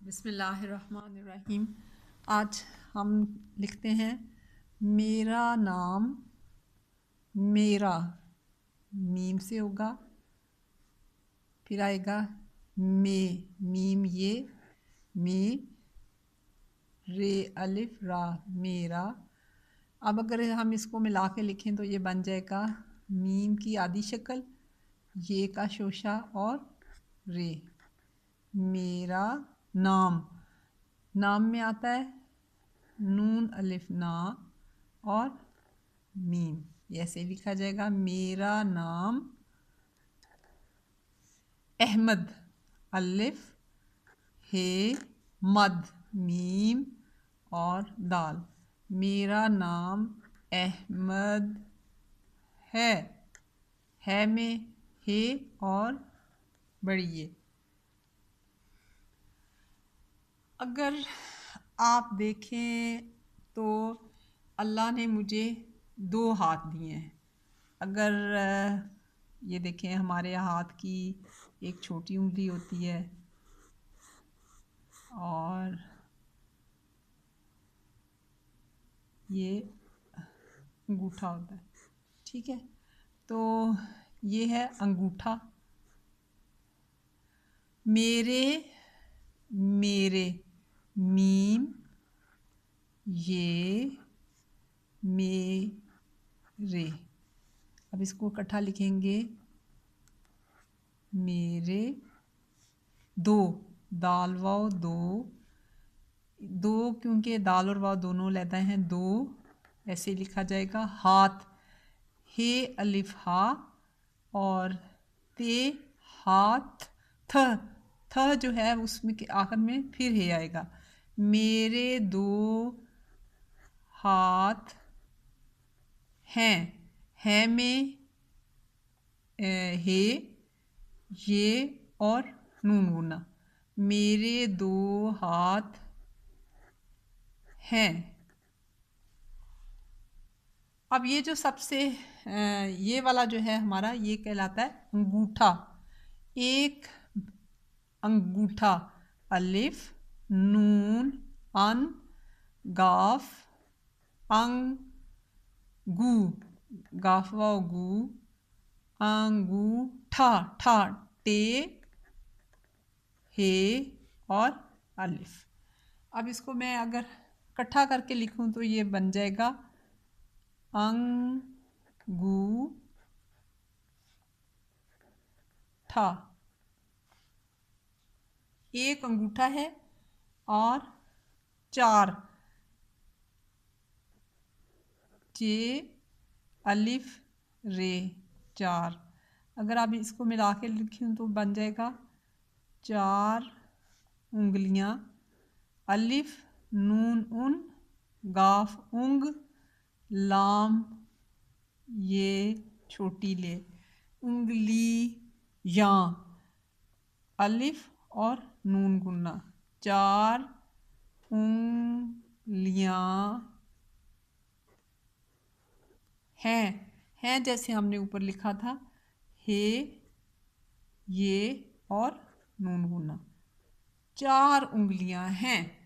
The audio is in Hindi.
बिस्मिल्लाहिर्रहमानिर्रहीम। आज हम लिखते हैं मेरा नाम, मेरा मीम से होगा, फिर आएगा मीम ये, मे रे अलिफ रा मेरा। अब अगर हम इसको मिला के लिखें तो ये बन जाएगा मीम की आधी शक्ल, ये का शोशा और रे। मेरा नाम, नाम में आता है नून अलिफ ना और मीम, ऐसे लिखा जाएगा मेरा नाम अहमद, अलिफ हे मद मीम और दाल। मेरा नाम अहमद है में हे और बड़ी ये। अगर आप देखें तो अल्लाह ने मुझे 2 हाथ दिए हैं। अगर ये देखें, हमारे हाथ की एक छोटी उंगली होती है और ये अंगूठा होता है, ठीक है। तो ये है अंगूठा। मेरे, मेरे मीम, ये मेरे। अब इसको इकट्ठा लिखेंगे मेरे, दो दाल वाव दो क्योंकि दाल और वाव दोनों लेते हैं दो, ऐसे लिखा जाएगा। हाथ हे अलिफ हा और ते हाथ थ जो है उसमें के आखिर में फिर हे आएगा। मेरे 2 हाथ हैं में हे ये और नून गुना। मेरे 2 हाथ हैं। अब ये जो सबसे ये वाला जो है हमारा, ये कहलाता है अंगूठा। एक अंगूठा, अलिफ नून अन गाफ अंग गू, गाफ वाव गू, अंगूठा ठा टे हे और अलिफ। अब इसको मैं अगर इकट्ठा करके लिखूं तो ये बन जाएगा अंगूठा। एक अंगूठा है और 4 जे अलिफ रे 4। अगर आप इसको मिला के लिखें तो बन जाएगा 4 उंगलियां, अलिफ नून उन गाफ उंग लाम ये छोटी ले, उंगलियां अलिफ और नून गुन्ना, 4 उंगलियां हैं जैसे हमने ऊपर लिखा था, हे ये और नून गुना, 4 उंगलियां हैं।